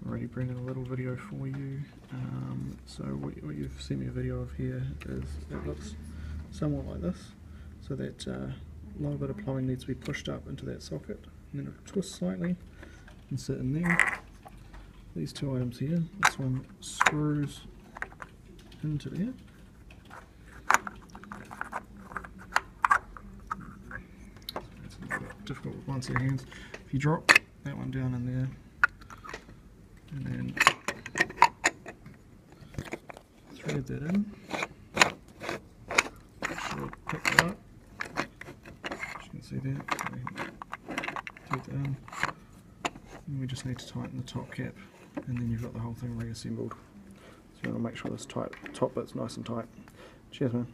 already bring in a little video for you. So what you've seen me a video of here is it looks somewhat like this. So that little bit of plumbing needs to be pushed up into that socket, and then it'll twist slightly and sit in there. These two items here, this one screws into there. It's a little bit difficult with one set of hands. If you drop that one down in there, and then thread that in, should pick that up. As you can see there, thread that in. And we just need to tighten the top cap, and then you've got the whole thing reassembled. So you want to make sure this top bit's nice and tight. Cheers, man.